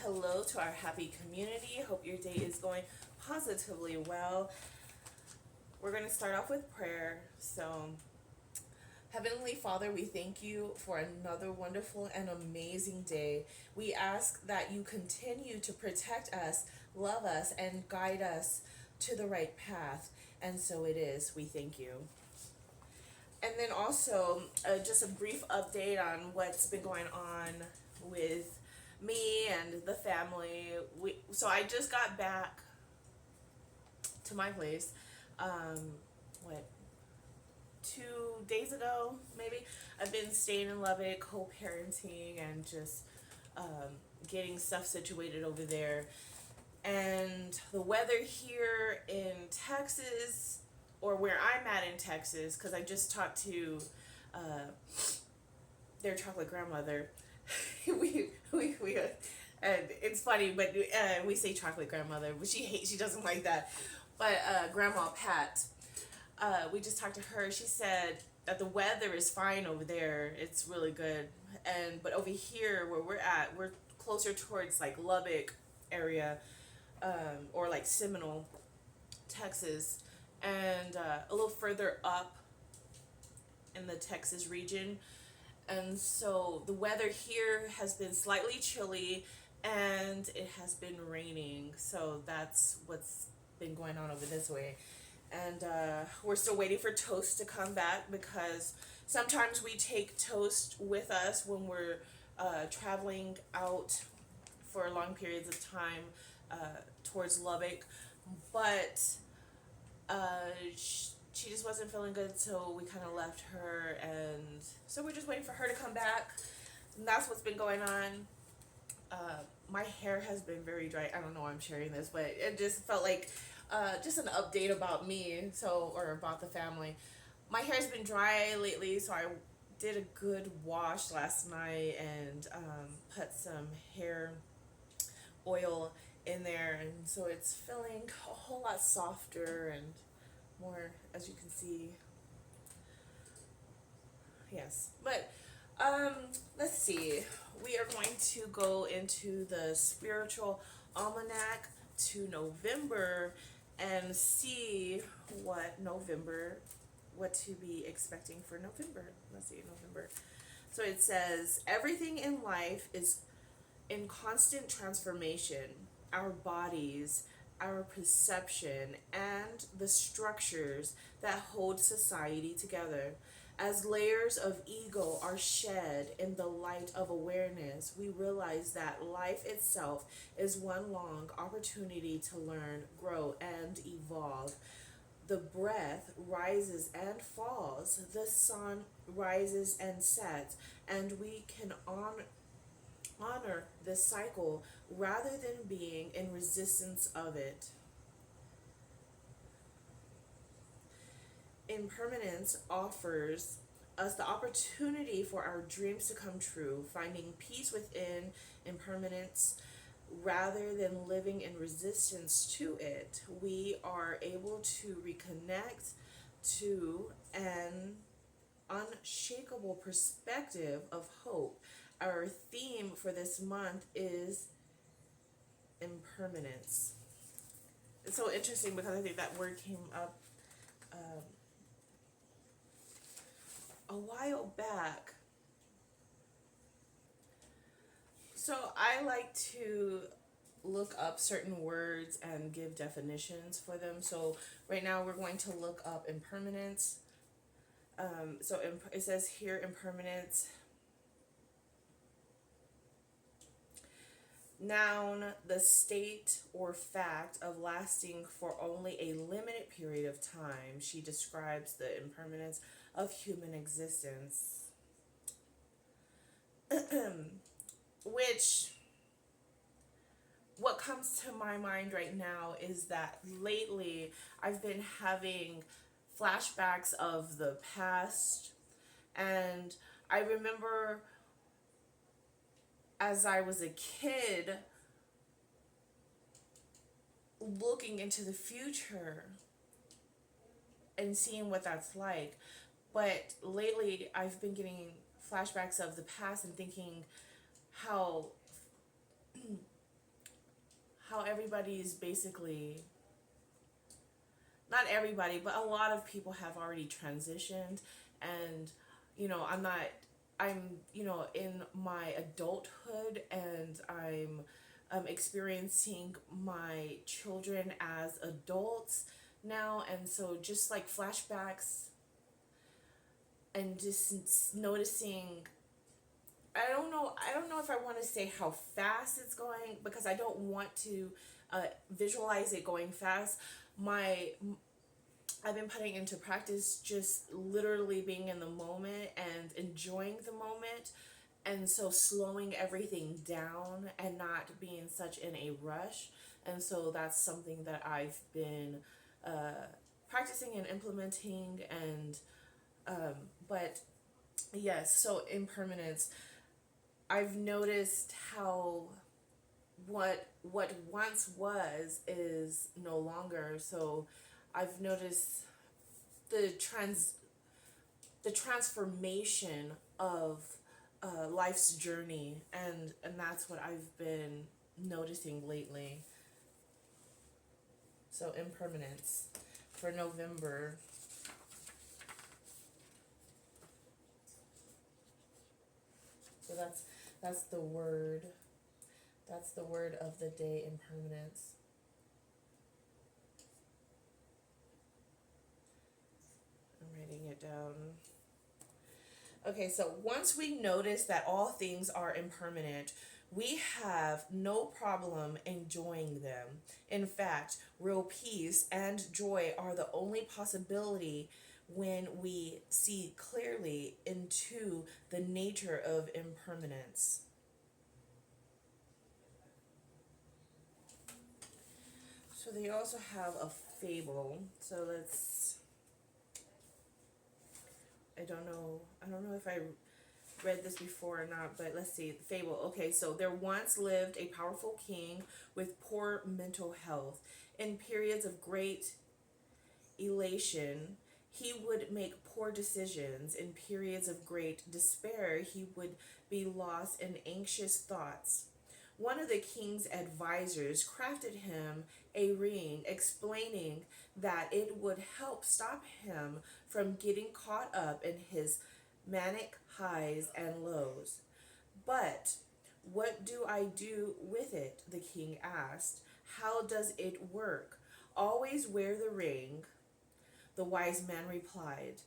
Hello to our happy community. Hope your day is going positively well. We're going to start off with prayer. So, Heavenly Father, we thank you for another wonderful and amazing day. We ask that you continue to protect us, love us, and guide us to the right path. And so it is. We thank you. And then also, just a brief update on what's been going on with me and the family. So I just got back to my place. What 2 days ago, maybe. I've been staying in Lubbock, co-parenting, and just getting stuff situated over there. And the weather here in Texas, or where I'm at in Texas, because I just talked to their chocolate grandmother. we and it's funny, but we say chocolate grandmother, but she doesn't like that. But Grandma Pat, we just talked to her. She said that the weather is fine over there. It's really good, but over here where we're at, we're closer towards like Lubbock area, or like Seminole, Texas, and a little further up in the Texas region. And so the weather here has been slightly chilly and it has been raining. So that's what's been going on over this way. And we're still waiting for Toast to come back, because sometimes we take Toast with us when we're traveling out for long periods of time towards Lubbock. But she just wasn't feeling good, so we kind of left her, and so we're just waiting for her to come back. And that's what's been going on. My hair has been very dry. I don't know why I'm sharing this, but it just felt like just an update about me, or about the family. My hair's been dry lately, so I did a good wash last night and put some hair oil in there, and so it's feeling a whole lot softer and more, as you can see. Yes, but let's see. We are going to go into the spiritual almanac to November and see what to be expecting for November. Let's see, November. So it says, everything in life is in constant transformation. Our bodies, our perception, and the structures that hold society together. As layers of ego are shed in the light of awareness, we realize that life itself is one long opportunity to learn, grow, and evolve. The breath rises and falls, the sun rises and sets, and we can honor this cycle rather than being in resistance of it. Impermanence offers us the opportunity for our dreams to come true, finding peace within impermanence rather than living in resistance to it. We are able to reconnect to an unshakable perspective of hope. Our theme for this month is impermanence. It's so interesting because I think that word came up a while back. So I like to look up certain words and give definitions for them. So right now we're going to look up impermanence. It says here, impermanence. Noun, the state or fact of lasting for only a limited period of time. She describes the impermanence of human existence. Which, what comes to my mind right now is that lately I've been having flashbacks of the past, and I remember as I was a kid looking into the future and seeing what that's like. But lately I've been getting flashbacks of the past and thinking how how everybody is basically, not everybody, but a lot of people have already transitioned. And, I'm not, I'm, in my adulthood, and I'm experiencing my children as adults now. And so just like flashbacks, and just noticing, I don't know if I want to say how fast it's going, because I don't want to visualize it going fast. My I've been putting into practice just literally being in the moment and enjoying the moment, and so slowing everything down and not being such in a rush. And so that's something that I've been practicing and implementing. And but yes, so impermanence, I've noticed how what once was is no longer. So I've noticed the the transformation of life's journey, and that's what I've been noticing lately. So impermanence for November. So that's the word. That's the word of the day, impermanence. I'm writing it down. Okay, so once we notice that all things are impermanent, we have no problem enjoying them. In fact, real peace and joy are the only possibility when we see clearly into the nature of impermanence. So they also have a fable. So let's, I don't know if I read this before or not, but let's see. Fable. Okay, so there once lived a powerful king with poor mental health. In periods of great elation, he would make poor decisions. In periods of great despair, he would be lost in anxious thoughts. One of the king's advisors crafted him a ring, explaining that it would help stop him from getting caught up in his manic highs and lows. But what do I do with it? The king asked. How does it work? Always wear the ring, the wise man replied.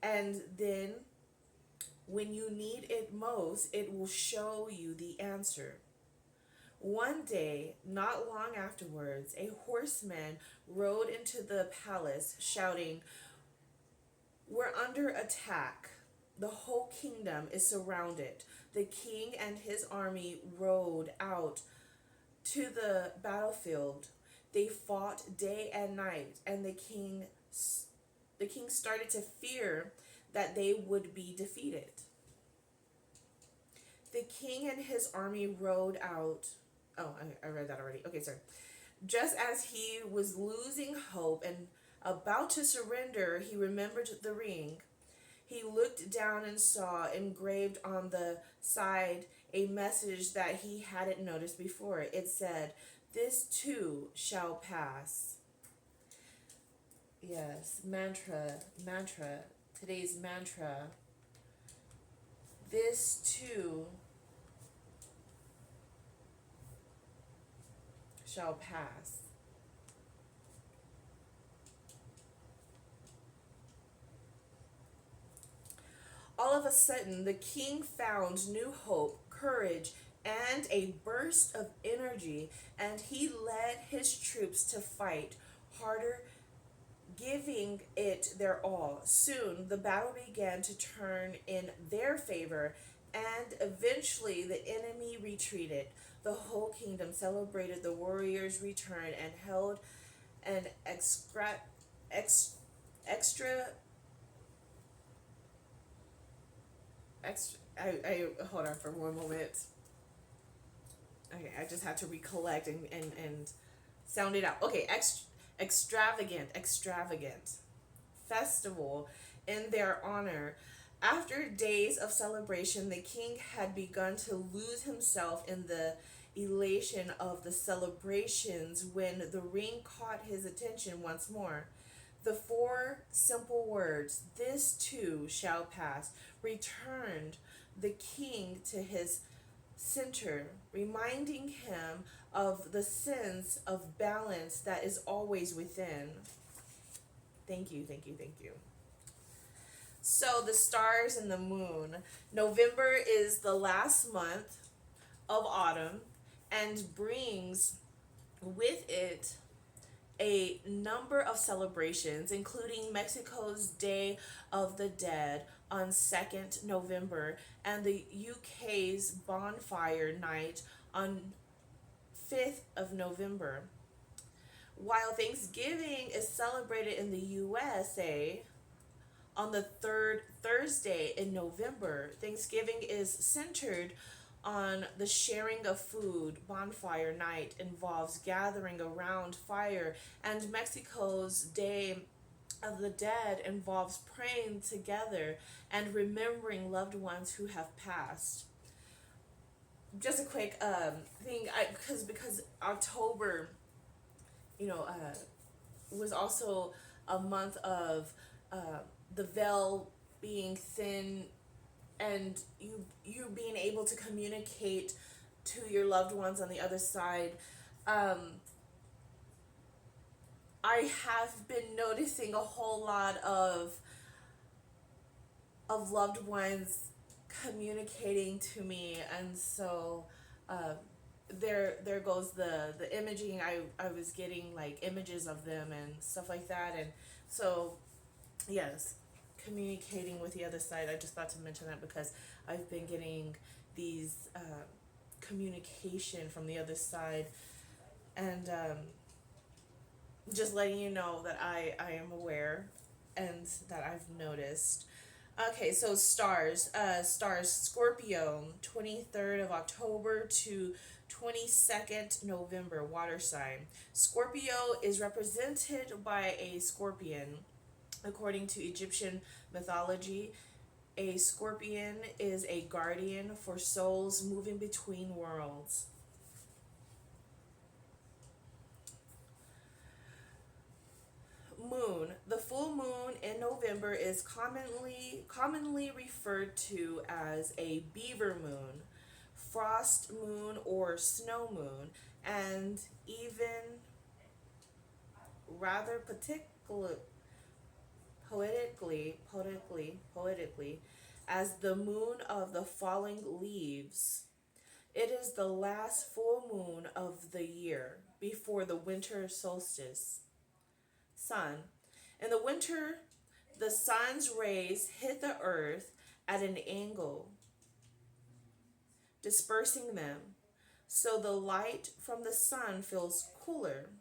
And then, when you need it most, it will show you the answer. One day, not long afterwards, a horseman rode into the palace shouting, "We're under attack. The whole kingdom is surrounded." The king and his army rode out to the battlefield. They fought day and night, and the king started to fear that they would be defeated. The king and his army rode out. Oh, I read that already. Okay, sorry. Just as he was losing hope and about to surrender, he remembered the ring. He looked down and saw engraved on the side a message that he hadn't noticed before. It said, "This too shall pass." Yes, mantra. Today's mantra. This too shall pass. All of a sudden, the king found new hope, courage, and a burst of energy, and he led his troops to fight harder, giving it their all. Soon, the battle began to turn in their favor, and eventually the enemy retreated. The whole kingdom celebrated the warriors' return and held an ex, extra I hold on for one moment. Okay, I just had to recollect and sound it out. Okay, extravagant festival in their honor. After days of celebration, the king had begun to lose himself in the elation of the celebrations when the ring caught his attention once more. The four simple words, "This too shall pass," returned the king to his center, reminding him of the sense of balance that is always within. Thank you, thank you, thank you. So, the stars and the moon. November is the last month of autumn and brings with it a number of celebrations, including Mexico's Day of the Dead on 2nd November and the UK's Bonfire Night on 5th of November. While Thanksgiving is celebrated in the USA on the third Thursday in November, Thanksgiving is centered on the sharing of food. Bonfire night involves gathering around fire, and Mexico's Day of the Dead involves praying together and remembering loved ones who have passed. Just a quick thing, because October, was also a month of the veil being thin, and you being able to communicate to your loved ones on the other side. I have been noticing a whole lot of loved ones communicating to me, and so there goes the imaging. I was getting like images of them and stuff like that, and so yes, communicating with the other side. I just thought to mention that because I've been getting these communication from the other side, and just letting you know that I am aware and that I've noticed. Okay, so stars, Scorpio, 23rd of October to 22nd November, water sign. Scorpio is represented by a scorpion. According to Egyptian mythology, a scorpion is a guardian for souls moving between worlds. Moon. The full moon in November is commonly referred to as a beaver moon, frost moon, or snow moon, and even rather poetically, as the moon of the falling leaves. It is the last full moon of the year before the winter solstice. Sun. In the winter, the sun's rays hit the earth at an angle, dispersing them, so the light from the sun feels cooler.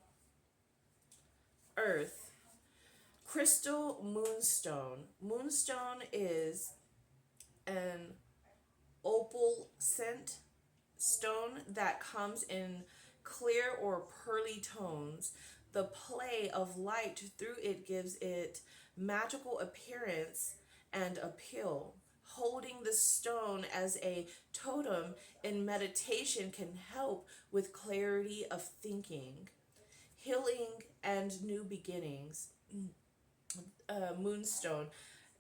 Earth. Crystal moonstone. Moonstone is an opalescent stone that comes in clear or pearly tones. The play of light through it gives it magical appearance and appeal. Holding the stone as a totem in meditation can help with clarity of thinking, healing, and new beginnings. Moonstone.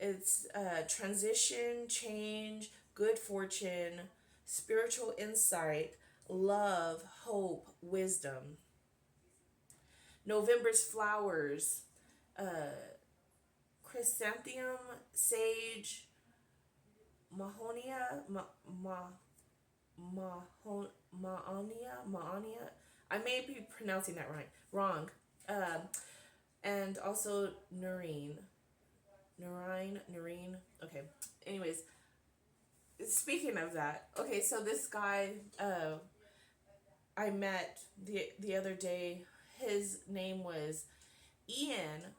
It's transition, change, good fortune, spiritual insight, love, hope, wisdom. November's flowers: chrysanthemum, sage, mahonia, mahonia. I may be pronouncing that wrong. Um, and also Noreen. Okay. Anyways, speaking of that, okay, so this guy I met the other day, his name was Ian,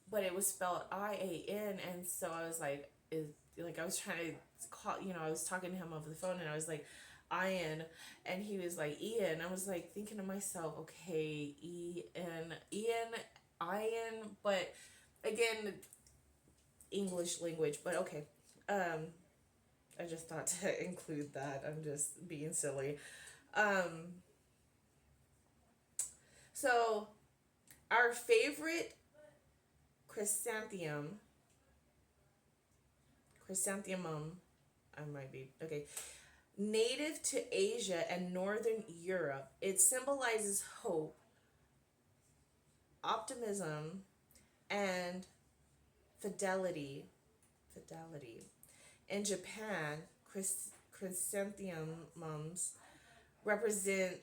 but it was spelled IAN, and so I was like I was trying to call, I was talking to him over the phone, and I was like, Ian, and he was like Ian. I was like thinking to myself, okay, Ian, but again, English language, but okay. I just thought to include that. I'm just being silly. Um, so our favorite chrysanthemum, chrysanthemum, I might be okay. Native to Asia and Northern Europe, it symbolizes hope, optimism, and fidelity. Fidelity. In Japan, chrysanthemums represent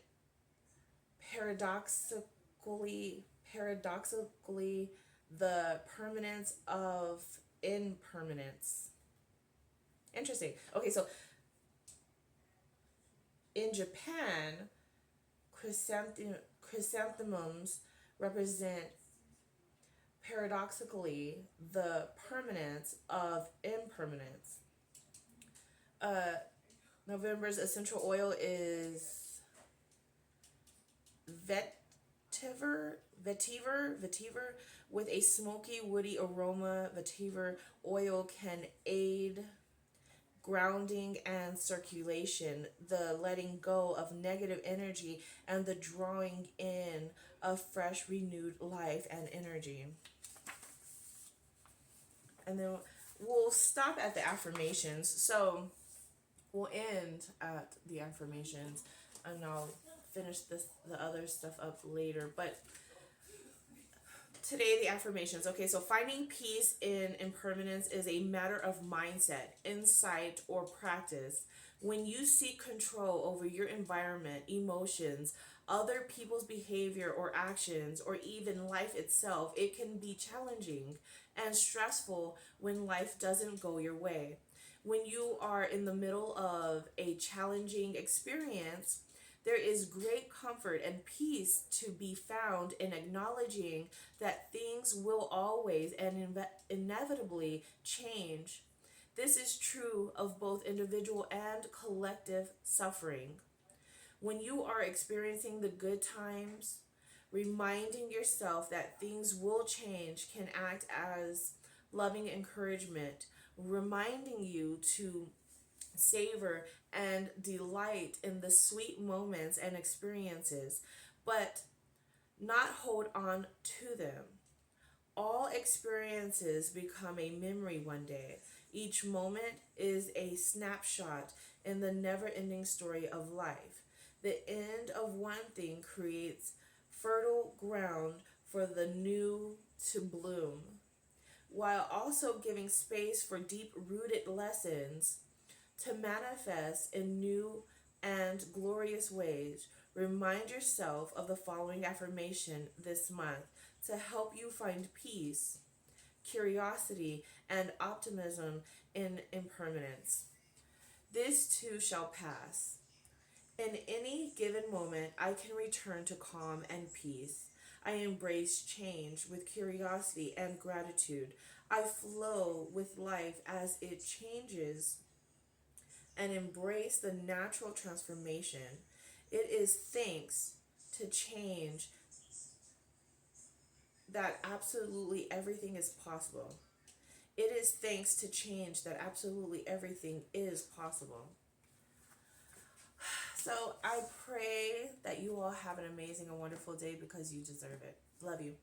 paradoxically paradoxically the permanence of impermanence. Interesting. Okay, so in Japan, chrysanthemums represent paradoxically the permanence of impermanence. Uh, November's essential oil is vetiver, with a smoky, woody aroma. Vetiver oil can aid grounding and circulation, the letting go of negative energy, and the drawing in of fresh, renewed life and energy. And then we'll stop at the affirmations. So we'll end at the affirmations, and I'll finish the other stuff up later. But today, the affirmations. Okay, so finding peace in impermanence is a matter of mindset, insight, or practice. When you seek control over your environment, emotions, other people's behavior or actions, or even life itself, it can be challenging and stressful when life doesn't go your way. When you are in the middle of a challenging experience, there is great comfort and peace to be found in acknowledging that things will always and inevitably change. This is true of both individual and collective suffering. When you are experiencing the good times, reminding yourself that things will change can act as loving encouragement, reminding you to savor and delight in the sweet moments and experiences, but not hold on to them. All experiences become a memory one day. Each moment is a snapshot in the never ending story of life. The end of one thing creates fertile ground for the new to bloom, while also giving space for deep rooted lessons to manifest in new and glorious ways. Remind yourself of the following affirmation this month to help you find peace, curiosity, and optimism in impermanence. This too shall pass. In any given moment, I can return to calm and peace. I embrace change with curiosity and gratitude. I flow with life as it changes and embrace the natural transformation. It is thanks to change that absolutely everything is possible. It is thanks to change that absolutely everything is possible. So I pray that you all have an amazing and wonderful day because you deserve it. Love you.